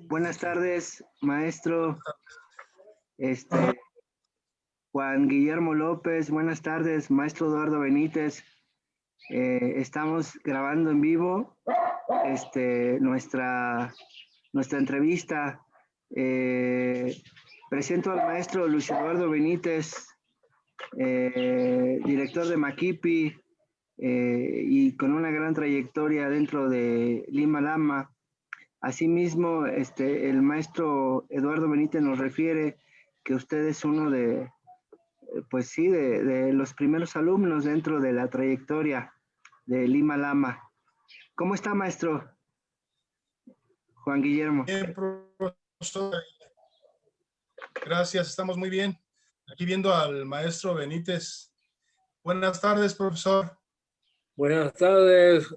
Buenas tardes, maestro. Juan Guillermo López. Buenas tardes, maestro Eduardo Benítez. Estamos grabando en vivo nuestra entrevista. Presento al maestro Luis Eduardo Benítez, director de Maquipi, y con una gran trayectoria dentro de Lima Lama. Asimismo, el maestro Eduardo Benítez nos refiere que usted es uno de los primeros alumnos dentro de la trayectoria de Lima Lama. ¿Cómo está, maestro Juan Guillermo? Bien, profesor. Gracias, estamos muy bien. Aquí viendo al maestro Benítez. Buenas tardes, profesor. Buenas tardes,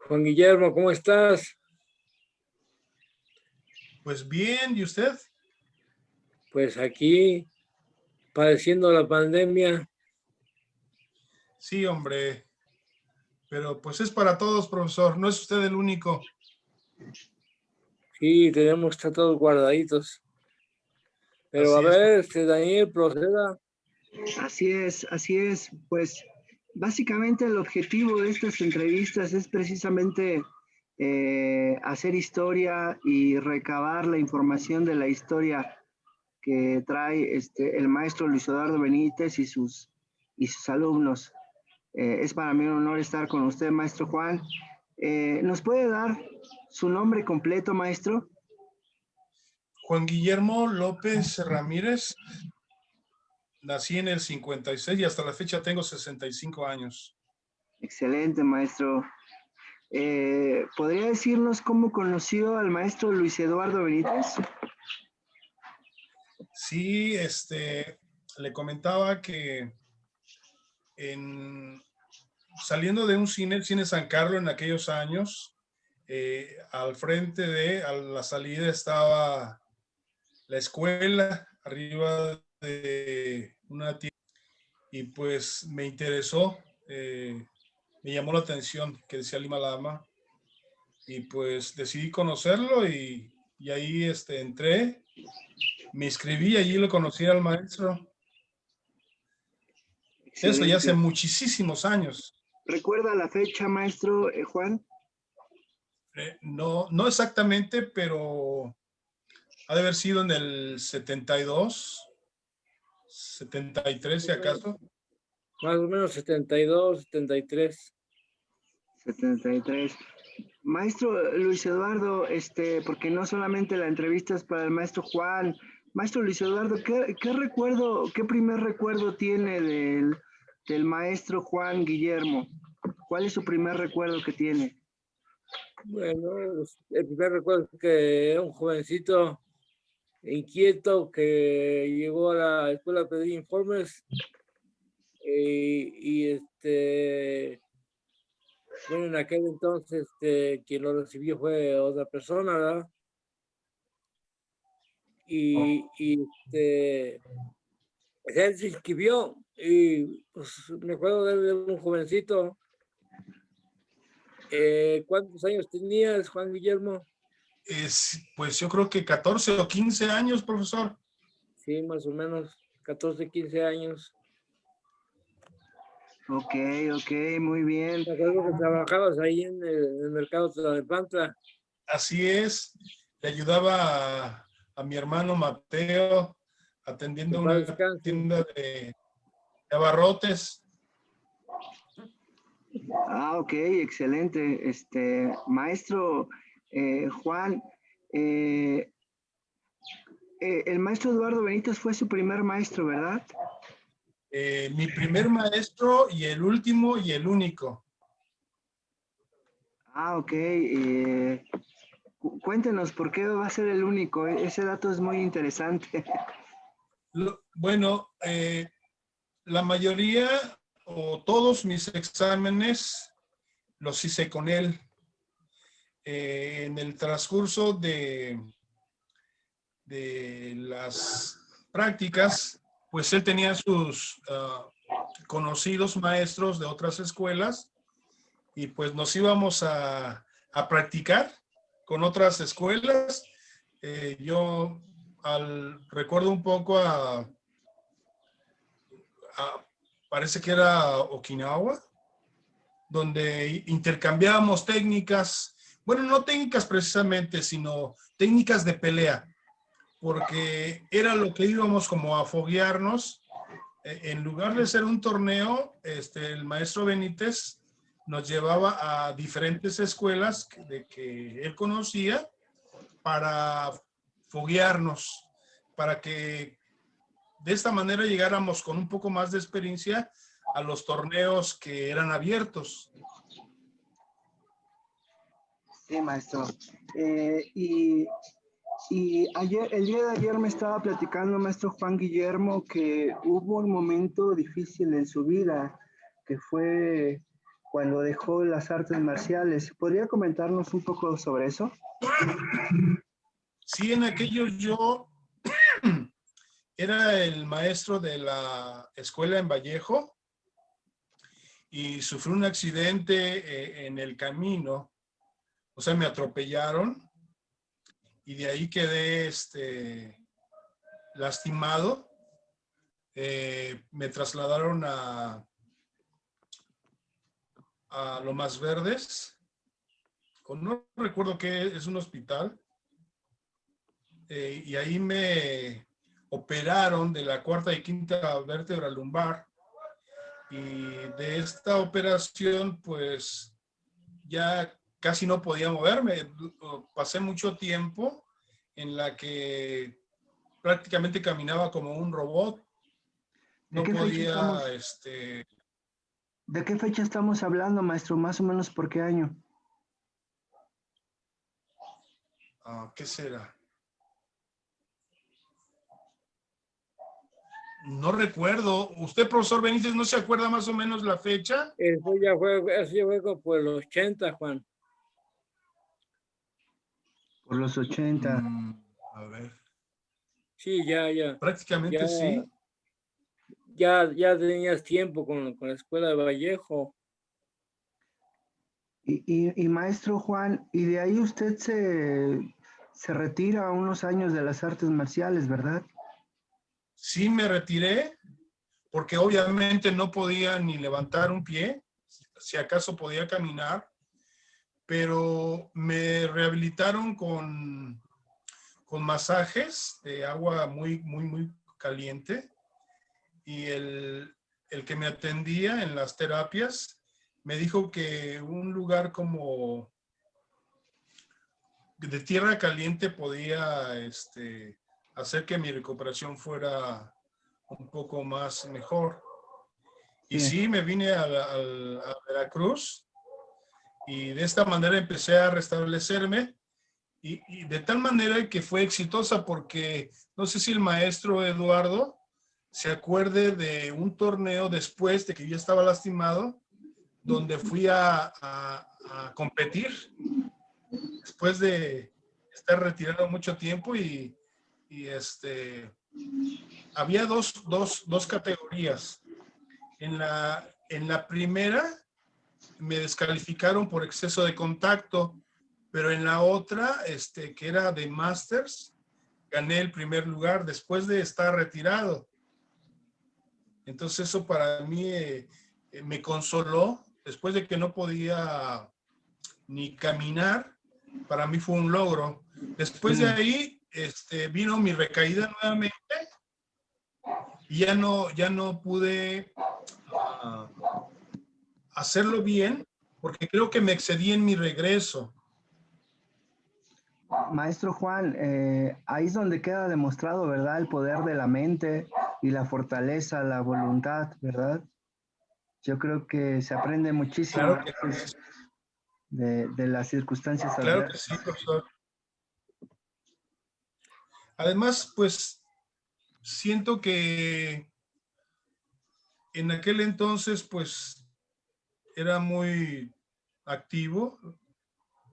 Juan Guillermo, ¿cómo estás? Pues bien, ¿y usted? Pues aquí, padeciendo la pandemia. Sí, hombre. Pero pues es para todos, profesor. No es usted el único. Sí, tenemos que estar todos guardaditos. Pero Así a es. ver, Daniel, proceda. Así es. Pues básicamente el objetivo de estas entrevistas es precisamente hacer historia y recabar la información de la historia que trae el maestro Luis Eduardo Benítez y sus alumnos. Es para mí un honor estar con usted, maestro Juan. ¿Nos puede dar su nombre completo, maestro? Juan Guillermo López Ramírez. Nací en el 56 y hasta la fecha tengo 65 años. Excelente, maestro. ¿Podría decirnos cómo conoció al maestro Luis Eduardo Benítez? Sí, le comentaba que saliendo de un cine, el Cine San Carlos en aquellos años, al frente a la salida estaba la escuela, arriba de una tienda, y pues me interesó, me llamó la atención que decía Lima Lama, y pues decidí conocerlo y ahí entré, me inscribí, allí lo conocí al maestro. Excelente. Eso ya hace muchísimos años. ¿Recuerda la fecha, maestro Juan? No exactamente, pero ha de haber sido en el 72, 73 si acaso. Más o menos 72, 73. 73. Maestro Luis Eduardo, porque no solamente la entrevista es para el maestro Juan. Maestro Luis Eduardo, ¿qué primer recuerdo tiene del maestro Juan Guillermo? ¿Cuál es su primer recuerdo que tiene? Bueno, el primer recuerdo es que era un jovencito inquieto que llegó a la escuela a pedir informes bueno, en aquel entonces quien lo recibió fue otra persona, ¿verdad? Él se inscribió y pues me acuerdo de un jovencito. ¿Cuántos años tenías, Juan Guillermo? Pues yo creo que 14 o 15 años, profesor. Sí, más o menos 14, 15 años. Ok, muy bien. Me acuerdo que trabajabas ahí en el mercado de Pantla. Así es, le ayudaba a mi hermano Mateo atendiendo una tienda de abarrotes. Ok, excelente. Maestro Juan, el maestro Eduardo Benítez fue su primer maestro, ¿verdad? Mi primer maestro y el último y el único. Ok. Cuéntenos por qué va a ser el único. Ese dato es muy interesante. Bueno, la mayoría o todos mis exámenes los hice con él. En el transcurso de las prácticas, pues él tenía sus conocidos maestros de otras escuelas y pues nos íbamos a practicar con otras escuelas. Yo recuerdo un poco parece que era Okinawa, donde intercambiábamos técnicas, bueno, no técnicas precisamente, sino técnicas de pelea, porque era lo que íbamos como a foguearnos. En lugar de ser un torneo, el maestro Benítez nos llevaba a diferentes escuelas que él conocía para foguearnos, para que de esta manera llegáramos con un poco más de experiencia a los torneos que eran abiertos. Sí, maestro. El día de ayer me estaba platicando maestro Juan Guillermo que hubo un momento difícil en su vida, que fue cuando dejó las artes marciales. ¿Podría comentarnos un poco sobre eso? Sí, en aquello yo era el maestro de la escuela en Vallejo y sufrí un accidente en el camino. O sea, me atropellaron y de ahí quedé lastimado. Me trasladaron a Lomas Verdes, no recuerdo qué, es un hospital, y ahí me operaron de la cuarta y quinta vértebra lumbar, y de esta operación pues ya casi no podía moverme. Pasé mucho tiempo en la que prácticamente caminaba como un robot. No podía, ¿De qué fecha estamos hablando, maestro? Más o menos, ¿por qué año? ¿qué será? No recuerdo. ¿Usted, profesor Benítez, no se acuerda más o menos la fecha? Eso ya fue como por los 80, Juan. Por los 80. A ver. Sí, ya. Prácticamente Ya, sí. ya tenías tiempo con la escuela de Vallejo. Y maestro Juan, y de ahí usted se retira a unos años de las artes marciales, ¿verdad? Sí me retiré porque obviamente no podía ni levantar un pie, si acaso podía caminar, pero me rehabilitaron con masajes de agua muy caliente, y el que me atendía en las terapias me dijo que un lugar como de tierra caliente podía hacer que mi recuperación fuera un poco más mejor. Y Sí. sí, me vine a Veracruz, y de esta manera empecé a restablecerme, y de tal manera que fue exitosa, porque no sé si el maestro Eduardo se acuerde de un torneo después de que yo estaba lastimado, donde fui a competir después de estar retirado mucho tiempo, y había dos categorías. En la primera me descalificaron por exceso de contacto, pero en la otra, que era de Masters, gané el primer lugar después de estar retirado. Entonces eso para mí me consoló, después de que no podía ni caminar. Para mí fue un logro. Después de ahí vino mi recaída nuevamente, y ya no pude hacerlo bien, porque creo que me excedí en mi regreso. Maestro Juan, ahí es donde queda demostrado, ¿verdad? El poder de la mente y la fortaleza, la voluntad, ¿verdad? Yo creo que se aprende muchísimo Claro que sí. de las circunstancias Claro que adversas. sí, profesor. Además, pues siento que en aquel entonces, pues era muy activo.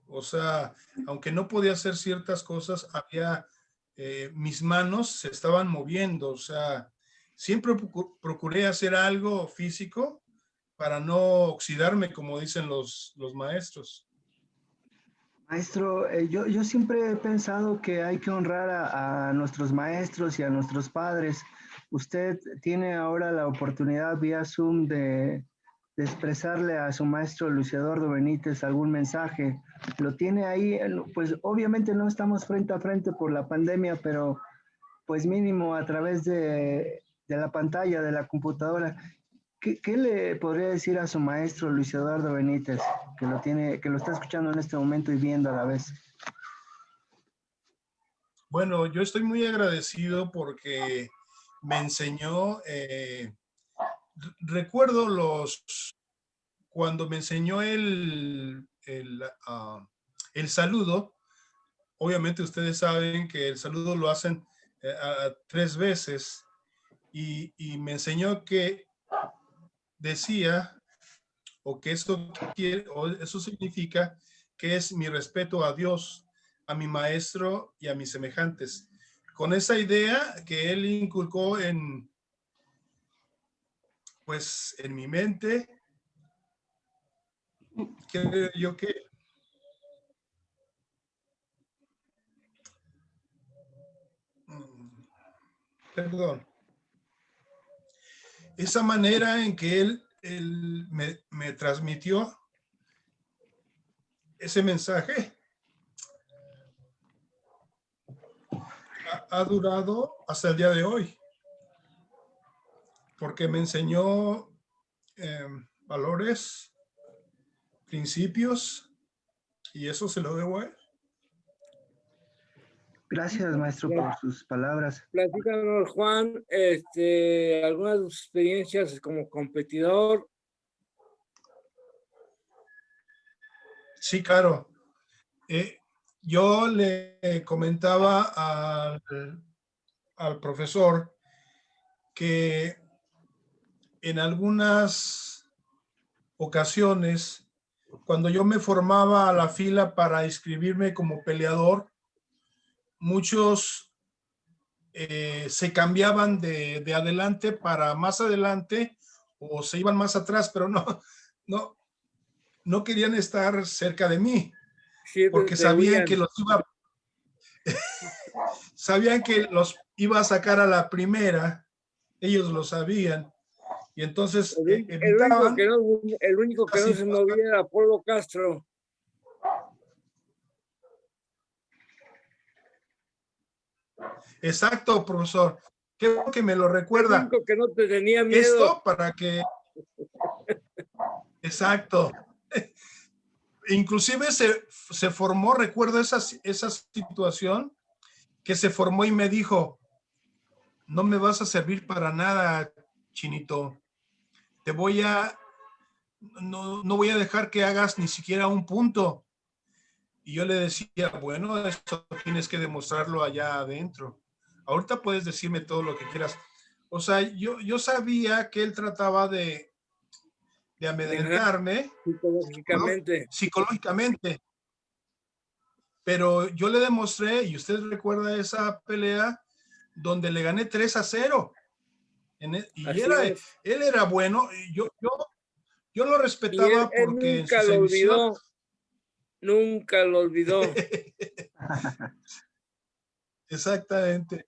O sea, aunque no podía hacer ciertas cosas, mis manos se estaban moviendo. O sea, siempre procuré hacer algo físico para no oxidarme, como dicen los maestros. Maestro, yo siempre he pensado que hay que honrar a nuestros maestros y a nuestros padres. Usted tiene ahora la oportunidad vía Zoom de expresarle a su maestro Luis Eduardo Benítez algún mensaje. Lo tiene ahí, pues obviamente no estamos frente a frente por la pandemia, pero pues mínimo a través de la pantalla, de la computadora. ¿Qué le podría decir a su maestro Luis Eduardo Benítez, que lo está escuchando en este momento y viendo a la vez? Bueno, yo estoy muy agradecido porque me enseñó, recuerdo cuando me enseñó el saludo. Obviamente ustedes saben que el saludo lo hacen 3 veces y me enseñó que decía, o que eso quiere, o eso significa que es mi respeto a Dios, a mi maestro y a mis semejantes. Con esa idea que él inculcó pues, en mi mente, creo yo que perdón, esa manera en que él me transmitió ese mensaje ha durado hasta el día de hoy, porque me enseñó valores, principios, y eso se lo debo a él. Gracias, maestro, por sus palabras. Platícanos, Juan, algunas de tus experiencias como competidor. Sí, claro. Yo le comentaba al profesor que en algunas ocasiones, cuando yo me formaba a la fila para inscribirme como peleador, muchos se cambiaban de adelante para más adelante o se iban más atrás, pero no querían estar cerca de mí porque sabían que los iba a sacar a la primera, ellos lo sabían, y entonces evitaban. El único que no se movía era Polo Castro. Exacto, profesor. Qué que me lo recuerda. El único que no te tenía miedo. Esto para que... Exacto. Inclusive se formó, recuerdo esa situación, que se formó y me dijo, no me vas a servir para nada, Chinito. No voy a dejar que hagas ni siquiera un punto. Y yo le decía, bueno, esto tienes que demostrarlo allá adentro. Ahorita puedes decirme todo lo que quieras. O sea, yo sabía que él trataba de amedrentarme psicológicamente. Pero yo le demostré, y usted recuerda esa pelea donde le gané 3-0. Él era bueno. Yo lo respetaba él porque nunca en su lo olvidó. Nunca lo olvidó. Exactamente.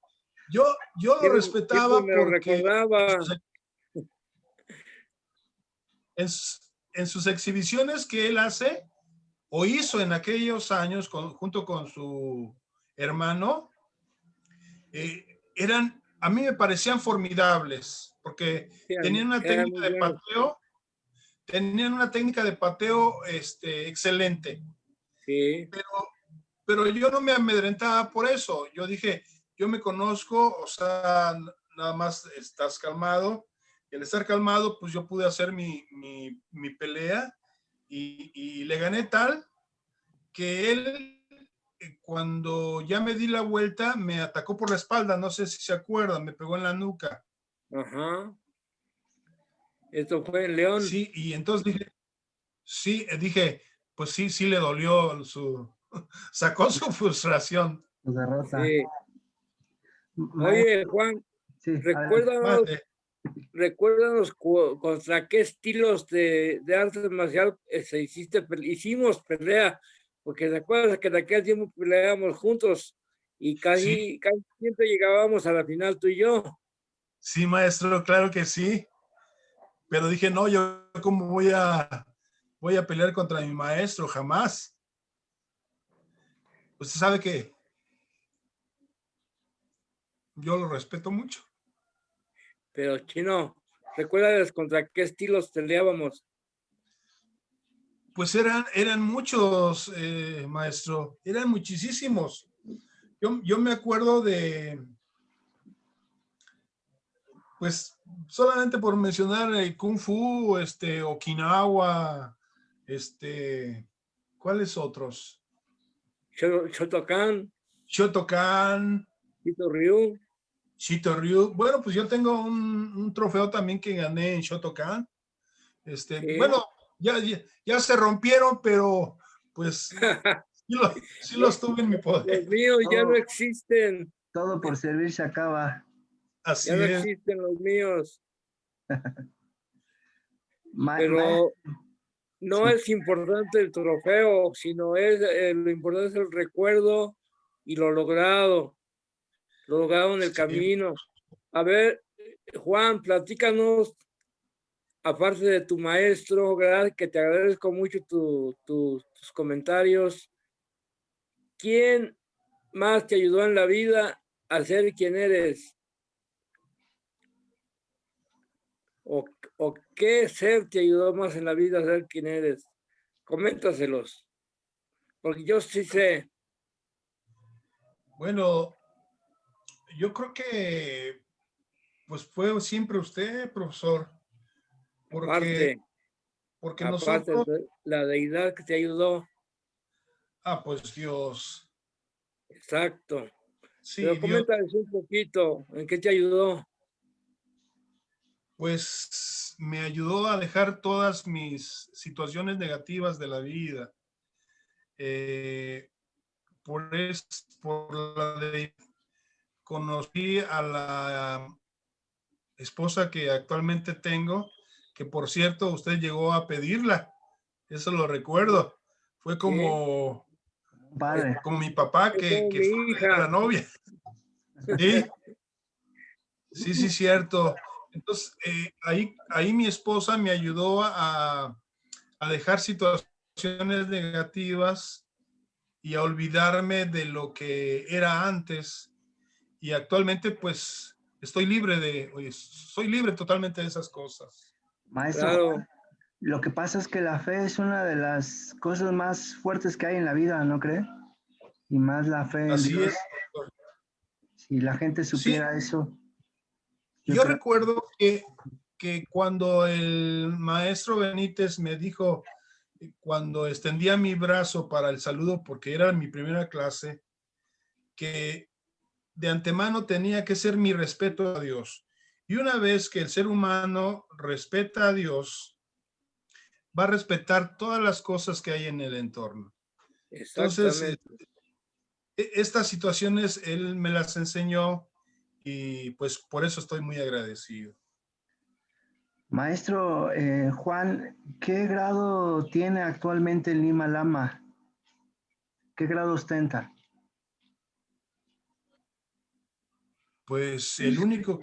Yo lo respetaba porque en sus exhibiciones que él hace o hizo en aquellos años junto con su hermano, a mí me parecían formidables porque tenían una técnica de pateo, excelente. Sí. Pero yo no me amedrentaba por eso. Yo dije, yo me conozco, o sea, nada más estás calmado. Y al estar calmado, pues yo pude hacer mi pelea y le gané tal que él, cuando ya me di la vuelta, me atacó por la espalda. No sé si se acuerdan, me pegó en la nuca. Ajá. Esto fue en León. Sí, y entonces dije, pues sí le dolió sacó su frustración. Su derrota. Sí. Oye, Juan, sí, recuérdanos contra qué estilos de arte marcial hicimos pelea porque te acuerdas que en aquel tiempo peleábamos juntos y Sí, casi siempre llegábamos a la final tú y yo. sí, maestro, claro que sí. Pero dije, no, yo cómo voy a pelear contra mi maestro, jamás. Usted sabe que yo lo respeto mucho. Pero Chino, ¿recuerdas contra qué estilos peleábamos? Pues eran muchos, maestro, eran muchísimos. Yo me acuerdo de, pues, solamente por mencionar el Kung Fu, Okinawa, ¿cuáles otros? Shotokan, Shotokan, Tito Ryu. Shitoryu. Bueno, pues yo tengo un trofeo también que gané en Shotokan. Sí. Bueno, ya se rompieron, pero pues sí los tuve en mi Los poder. míos ya no Todo, existen, todo por servir se acaba. ya Así no es. existen los míos, Maestro, pero no sí, es importante el trofeo, sino lo importante es el recuerdo y lo logrado en el Sí. camino. A ver, Juan, platícanos, aparte de tu maestro, ¿verdad? Que te agradezco mucho tus comentarios. ¿Quién más te ayudó en la vida a ser quien eres? ¿O, o qué ser te ayudó más en la vida a ser quien eres? Coméntaselos, porque yo sí sé, Bueno, yo creo que pues fue siempre usted, profesor, porque, aparte, porque aparte nosotros, de la deidad que te ayudó, pues Dios, exacto. sí, Pero Dios, coméntales un poquito, ¿en qué te ayudó? pues me ayudó a dejar todas mis situaciones negativas de la vida. Eh, por la de conocí a la esposa que actualmente tengo, que por cierto usted llegó a pedirla, eso lo recuerdo. Fue Sí, es, padre. como mi papá es como que mi fue a pedir a la hija. novia. Sí, sí, sí, cierto. Entonces, ahí mi esposa me ayudó a dejar situaciones negativas y a olvidarme de lo que era antes. Y actualmente, pues, oye, soy libre totalmente de esas cosas. Maestro Claro, Juan, lo que pasa es que la fe es una de las cosas más fuertes que hay en la vida, ¿no cree? Y más la fe en Así Dios. es. Si la gente Sí, supiera eso, yo yo creo. recuerdo que cuando el maestro Benítez me dijo, cuando extendía mi brazo para el saludo, porque era mi primera clase, que de antemano tenía que ser mi respeto a Dios. Y una vez que el ser humano respeta a Dios, va a respetar todas las cosas que hay en el entorno. Entonces, exactamente. estas situaciones él me las enseñó y pues por eso estoy muy agradecido. Maestro Juan, ¿qué grado tiene actualmente en Lima Lama? ¿Qué grado ostenta? Pues el único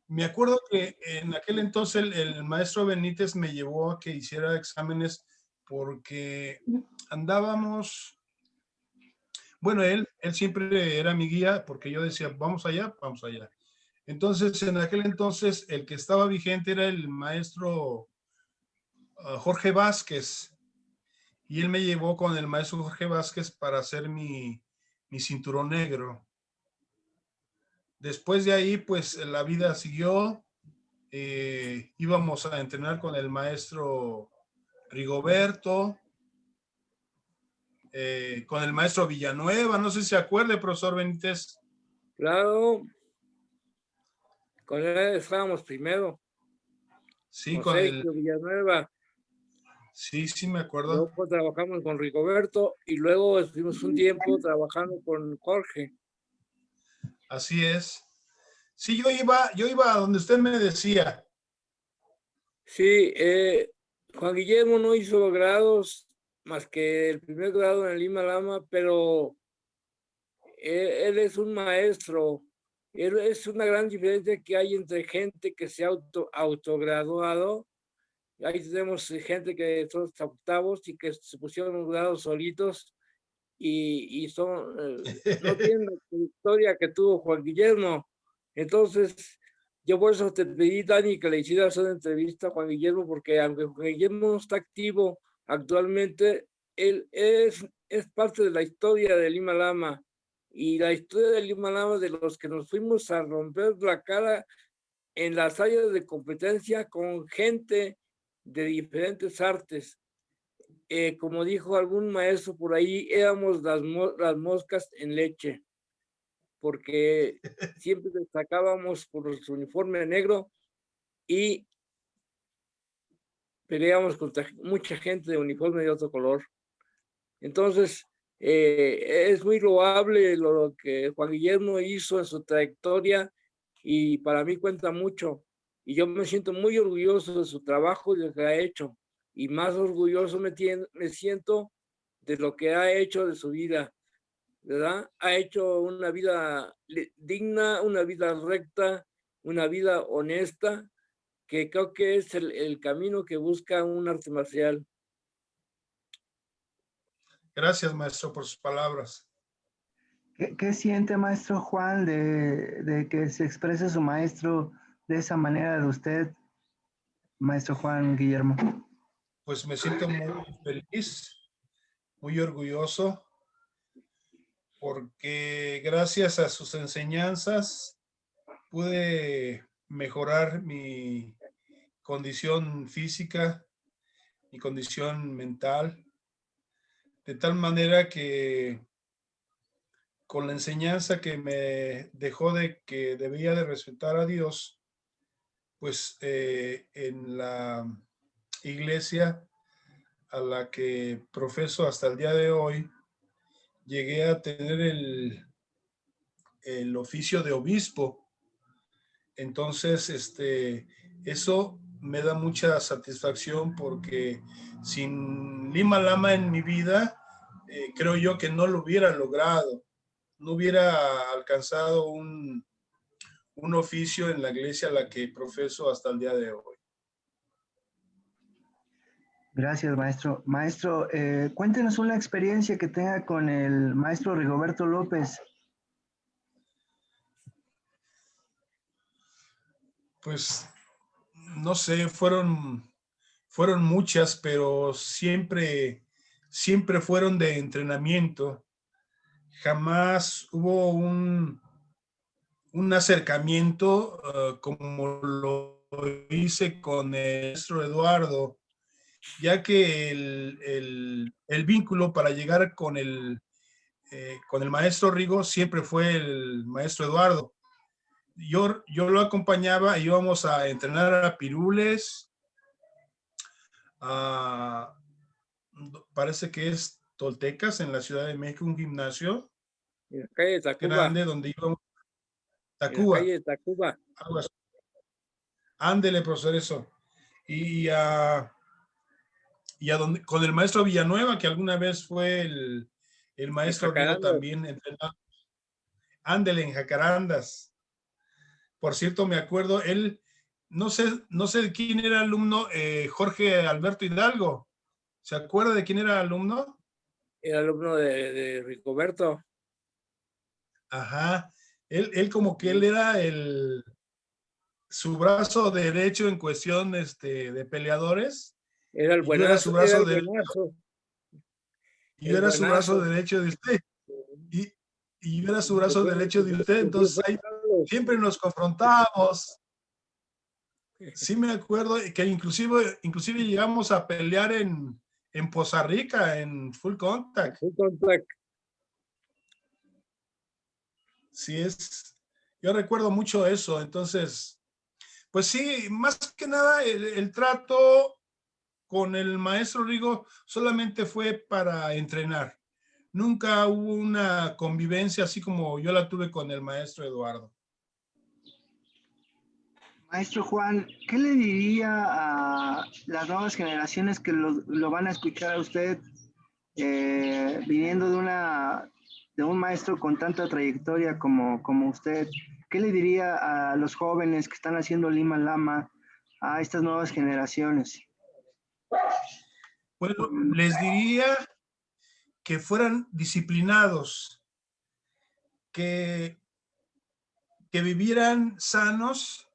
me acuerdo que en aquel entonces el maestro Benítez me llevó a que hiciera exámenes porque andábamos, bueno, él siempre era mi guía porque yo decía, vamos allá, vamos allá. Entonces, en aquel entonces, el que estaba vigente era el maestro Jorge Vázquez y él me llevó con el maestro Jorge Vázquez para hacer mi cinturón negro. Después de ahí, pues la vida siguió. Íbamos a entrenar con el maestro Rigoberto, con el maestro Villanueva, no sé si se acuerde, profesor Benítez. Claro, con él estábamos primero, Sí, con con el, Sergio Villanueva. sí, sí me acuerdo. Luego trabajamos con Rigoberto y luego estuvimos un tiempo trabajando con Jorge. Así es. Sí, yo iba a donde usted me decía. Sí, Juan Guillermo no hizo grados, más que el primer grado en Lima Lama, pero él es un maestro. Es una gran diferencia que hay entre gente que se ha autograduado. Ahí tenemos gente que son octavos y que se pusieron los grados solitos y no tienen la trayectoria que tuvo Juan Guillermo. Entonces, yo por eso te pedí, Dani, que le hicieras una entrevista a Juan Guillermo, porque aunque Juan Guillermo no está activo actualmente, él es parte de la historia de Lima Lama. Y la historia de Lima Lama, de los que nos fuimos a romper la cara en las áreas de competencia con gente de diferentes artes. Como dijo algún maestro por ahí, éramos las moscas en leche, porque siempre destacábamos por nuestro uniforme negro y peleábamos contra mucha gente de uniforme de otro color. Entonces, es muy loable lo que Juan Guillermo hizo en su trayectoria y para mí cuenta mucho. Y yo me siento muy orgulloso de su trabajo y de lo que ha hecho. Y más orgulloso me siento de lo que ha hecho de su vida, ¿verdad? Ha hecho una vida digna, una vida recta, una vida honesta, que creo que es el camino que busca un arte marcial. Gracias, maestro, por sus palabras. ¿Qué siente, maestro Juan, de que se exprese su maestro de esa manera de usted, maestro Juan Guillermo? Pues me siento muy feliz, muy orgulloso, porque gracias a sus enseñanzas pude mejorar mi condición física, mi condición mental, de tal manera que con la enseñanza que me dejó de que debía de respetar a Dios, pues en la iglesia a la que profeso hasta el día de hoy, llegué a tener el oficio de obispo. Entonces, eso me da mucha satisfacción porque sin Lima Lama en mi vida, creo yo que no lo hubiera logrado, no hubiera alcanzado un oficio en la iglesia a la que profeso hasta el día de hoy. Gracias, maestro. Maestro, cuéntenos una experiencia que tenga con el maestro Rigoberto López. Pues, no sé, fueron muchas, pero siempre fueron de entrenamiento. Jamás hubo un acercamiento como lo hice con el maestro Eduardo, ya que el vínculo para llegar con el maestro Rigo siempre fue el maestro Eduardo. Yo lo acompañaba y íbamos a entrenar a Pirules, parece que es Toltecas, en la Ciudad de México, un gimnasio En la calle de Tacuba. grande donde íbamos. En la calle de Tacuba. Ándele, profesor, eso. Y a donde, con el maestro Villanueva, que alguna vez fue el maestro Rigo también entrenado. Ándele, en Jacarandas. Por cierto, me acuerdo, él, no sé de quién era alumno, Jorge Alberto Hidalgo. ¿Se acuerda de quién era alumno? Era alumno de Rigoberto. Ajá. Él como que él era su brazo derecho en cuestión de peleadores. Era el buenazo. Yo era su brazo derecho. Y yo era su brazo derecho de usted. Y yo era su brazo derecho de usted. Entonces ahí siempre nos confrontábamos. Sí me acuerdo que inclusive llegamos a pelear en Poza Rica, en Full Contact. Full Contact. Sí, yo recuerdo mucho eso. Entonces, pues sí, más que nada el trato con el maestro Rigo solamente fue para entrenar. Nunca hubo una convivencia así como yo la tuve con el maestro Eduardo. Maestro Juan, ¿qué le diría a las nuevas generaciones que lo van a escuchar a usted viniendo de un maestro con tanta trayectoria como usted, ¿qué le diría a los jóvenes que están haciendo Lima Lama, a estas nuevas generaciones? Bueno, les diría que fueran disciplinados, que vivieran sanos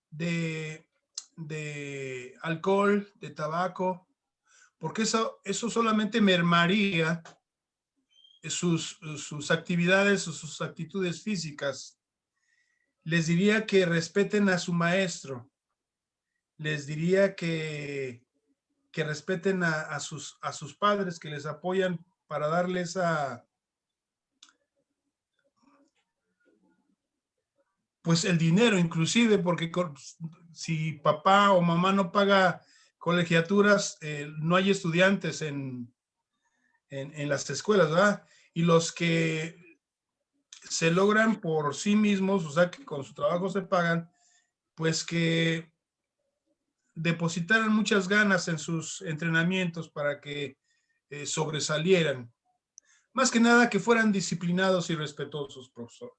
de alcohol, de tabaco, porque eso solamente mermaría sus actividades o sus actitudes físicas. Les diría que respeten a su maestro. Les diría que respeten a sus padres, que les apoyan para darles pues el dinero inclusive, porque si papá o mamá no paga colegiaturas, no hay estudiantes en las escuelas, ¿verdad? Y los que se logran por sí mismos, o sea, que con su trabajo se pagan, pues que depositaran muchas ganas en sus entrenamientos para que sobresalieran. Más que nada que fueran disciplinados y respetuosos, profesor.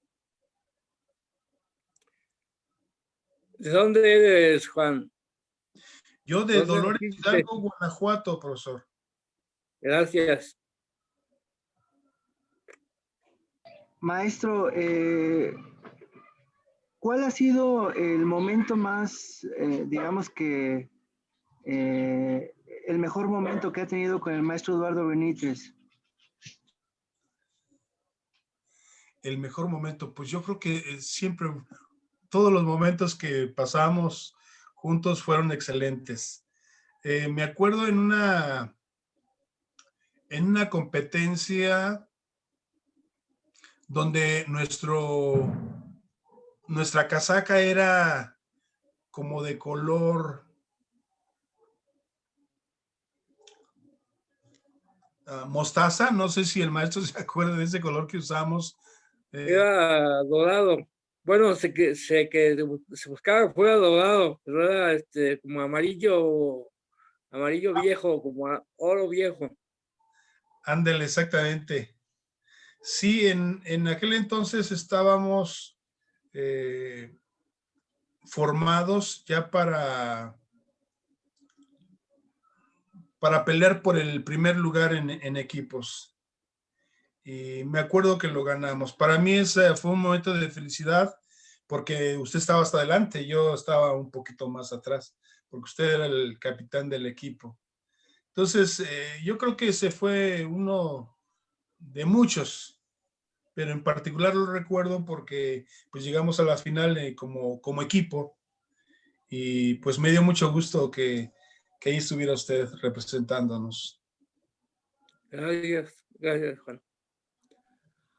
¿De dónde eres, Juan? Yo de Dolores Hidalgo, Guanajuato, profesor. Gracias. Maestro, ¿cuál ha sido el momento más, digamos que, el mejor momento que ha tenido con el maestro Eduardo Benítez? El mejor momento, pues yo creo que siempre, todos los momentos que pasamos juntos fueron excelentes. Me acuerdo en una competencia donde nuestra casaca era como de color mostaza. No sé si el maestro se acuerda de ese color que usamos. Era dorado. Bueno, se buscaba que fuera dorado, pero era como amarillo viejo, como oro viejo. Ándale, exactamente. Sí, en aquel entonces estábamos formados ya para pelear por el primer lugar en equipos. Y me acuerdo que lo ganamos. Para mí ese fue un momento de felicidad porque usted estaba hasta adelante, yo estaba un poquito más atrás, porque usted era el capitán del equipo. Entonces, yo creo que ese fue uno de muchos, pero en particular lo recuerdo porque pues llegamos a la final como equipo y pues me dio mucho gusto que ahí estuviera usted representándonos. Gracias, gracias, Juan.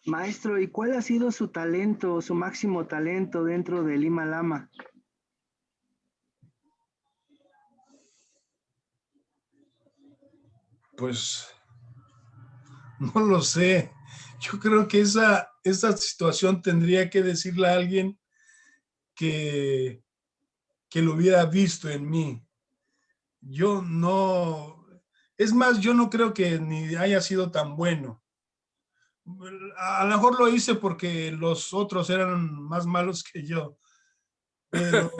Maestro, ¿y cuál ha sido su talento, su máximo talento dentro de Lima Lama? Pues no lo sé. Yo creo que esa situación tendría que decirle a alguien que lo hubiera visto en mí. Yo no, es más, yo no creo que ni haya sido tan bueno. A lo mejor lo hice porque los otros eran más malos que yo, pero,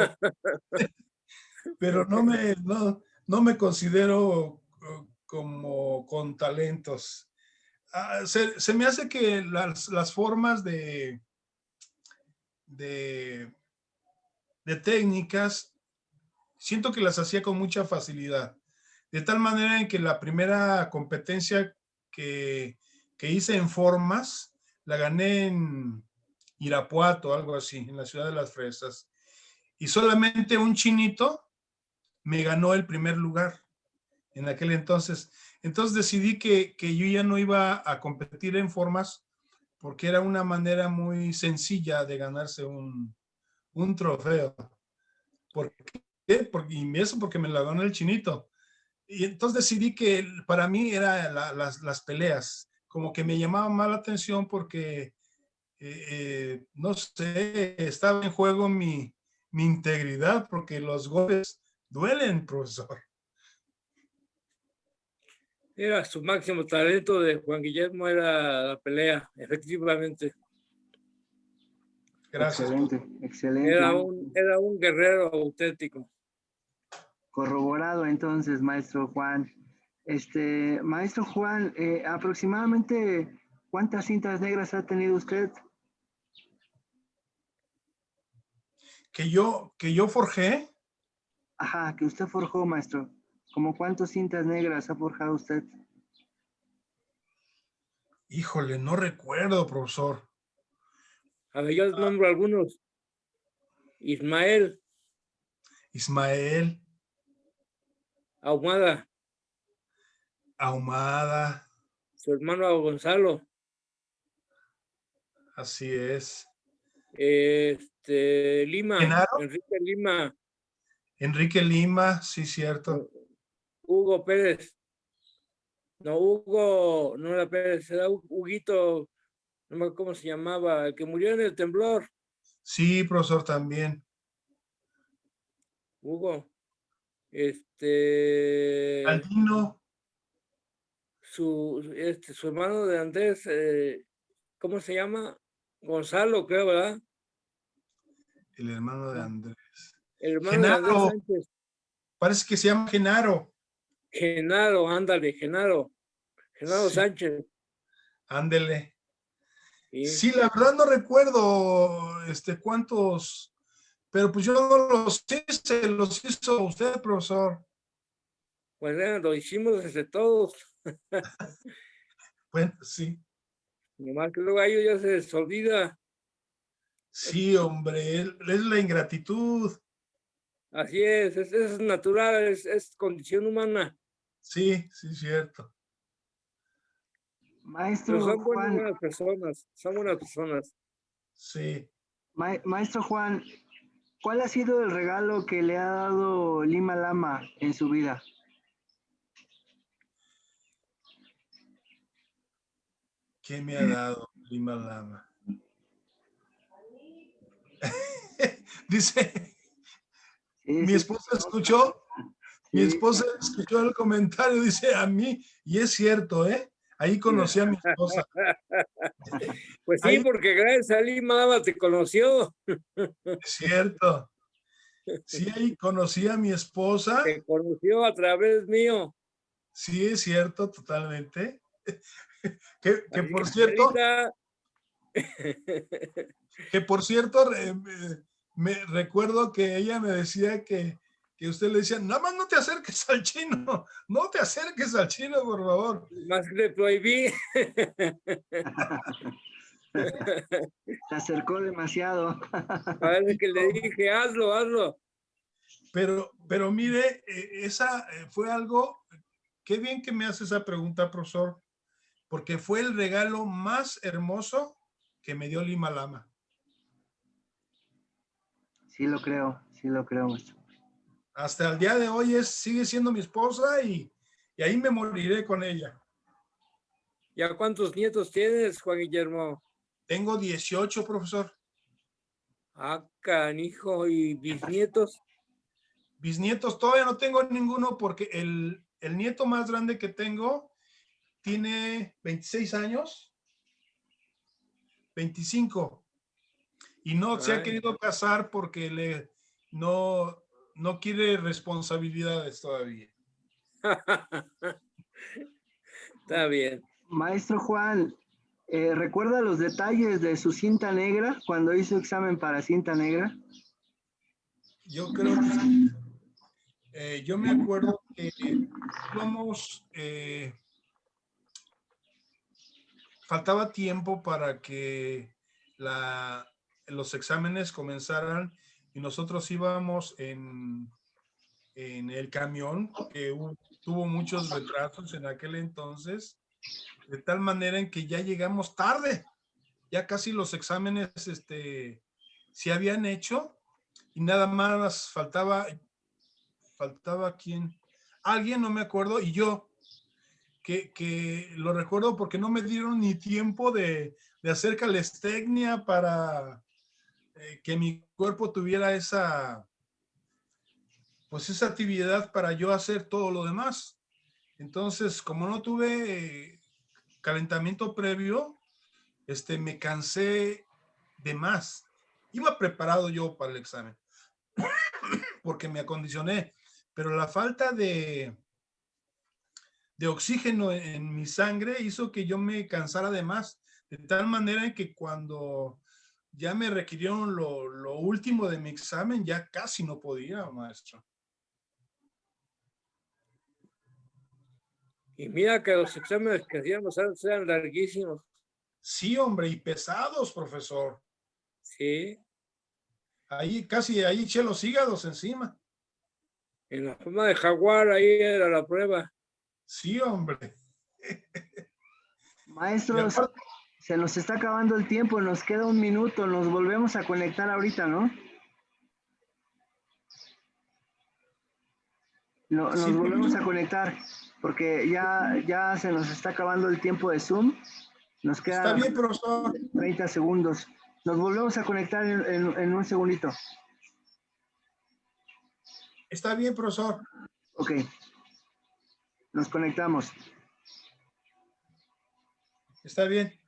pero no me considero como con talentos. Se me hace que las formas de técnicas, siento que las hacía con mucha facilidad. De tal manera en que la primera competencia que hice en formas, la gané en Irapuato, algo así, en la ciudad de las fresas. Y solamente un chinito me ganó el primer lugar en aquel entonces. Entonces decidí que yo ya no iba a competir en formas porque era una manera muy sencilla de ganarse un trofeo. ¿Por qué? Y eso porque me la ganó el chinito. Y entonces decidí que para mí eran las peleas, como que me llamaba más la atención porque, no sé, estaba en juego mi integridad, porque los golpes duelen, profesor. Era su máximo talento de Juan Guillermo, era la pelea, efectivamente. Gracias. Excelente, excelente. Era un guerrero auténtico. Corroborado entonces, maestro Juan. Maestro Juan, aproximadamente, ¿cuántas cintas negras ha tenido usted? Que yo forjé. Ajá, que usted forjó, maestro. ¿Cómo cuántas cintas negras ha forjado usted? Híjole, no recuerdo, profesor. A ver, yo les nombro algunos. Ismael, Ismael, Ahumada, Ahumada, su hermano Gonzalo, así es. Lima, Genaro, Enrique Lima, Enrique Lima, sí, cierto. Hugo Pérez. No, Hugo, no era Pérez, era Huguito, no me acuerdo cómo se llamaba, el que murió en el temblor. Sí, profesor, también. Hugo, Aldino, su hermano de Andrés, ¿cómo se llama? Gonzalo, creo, ¿verdad? el hermano de Andrés. El hermano de Andrés Genaro, Sánchez. parece que se llama Genaro. Genaro, ándale, Genaro Sí, Sánchez. ándele. ¿Sí? Sí, la verdad no recuerdo cuántos, pero pues yo no los hice, los hizo usted, profesor. Pues lo hicimos desde todos. Bueno, sí. Nomás que luego a ellos ya se les olvida. Sí, hombre, es la ingratitud. Así es natural, es condición humana. Sí, sí, cierto. Pero Maestro son Juan, buenas personas, son buenas personas. Sí. Maestro Juan, ¿cuál ha sido el regalo que le ha dado Lima Lama en su vida? ¿Qué me ha dado Lima Lama? Dice, Sí, mi sí, esposa escuchó, mi sí. esposa escuchó el comentario, dice a mí, y es cierto, ¿eh? Ahí conocí a mi esposa. Pues sí, Ahí porque gracias a Lima Lama te conoció, es cierto. Sí, ahí conocí a mi esposa. te conoció a través mío. Sí, es cierto, totalmente. Que Así que, por cierto, Angelita, me recuerdo que ella me decía que usted le decía, nada más no te acerques al chino, no te acerques al chino, por favor. más le prohibí. Se acercó demasiado. Parece que le dije, hazlo, hazlo. Pero mire, esa fue algo, qué bien que me hace esa pregunta, profesor, porque fue el regalo más hermoso que me dio Lima Lama. Sí lo creo, maestro. Hasta el día de hoy sigue siendo mi esposa y ahí me moriré con ella. ¿Ya cuántos nietos tienes, Juan Guillermo? Tengo 18, profesor. Ah, canijo, ¿y bisnietos? Bisnietos todavía no tengo ninguno porque el nieto más grande que tengo tiene 26 años, 25, y no se ha Ay. querido casar porque no quiere responsabilidades todavía. Está bien. Maestro Juan, ¿recuerda los detalles de su cinta negra cuando hizo examen para cinta negra? Yo creo que sí. Yo me acuerdo que íbamos, faltaba tiempo para que los exámenes comenzaran y nosotros íbamos en el camión que tuvo muchos retrasos en aquel entonces, de tal manera en que ya llegamos tarde, ya casi los exámenes se habían hecho y nada más faltaba quién, alguien, no me acuerdo, y yo, que lo recuerdo porque no me dieron ni tiempo de hacer calistenia para que mi cuerpo tuviera esa actividad para yo hacer todo lo demás. Entonces, como no tuve calentamiento previo, me cansé de más. Iba preparado yo para el examen porque me acondicioné, pero la falta de oxígeno en mi sangre hizo que yo me cansara de más, de tal manera que cuando ya me requirieron lo último de mi examen, ya casi no podía, maestro. Y mira que los exámenes que hacíamos antes eran larguísimos. Sí, hombre, y pesados, profesor. Sí, Ahí eché los hígados encima. en la forma de jaguar, ahí era la prueba. Sí, hombre. Maestros, se nos está acabando el tiempo, nos queda un minuto, nos volvemos a conectar ahorita, ¿no? Nos Sí, volvemos a conectar porque ya se nos está acabando el tiempo de Zoom. Nos está queda bien, profesor. 30 segundos. Nos volvemos a conectar en un segundito. Está bien, profesor. Ok. Nos conectamos. Está bien.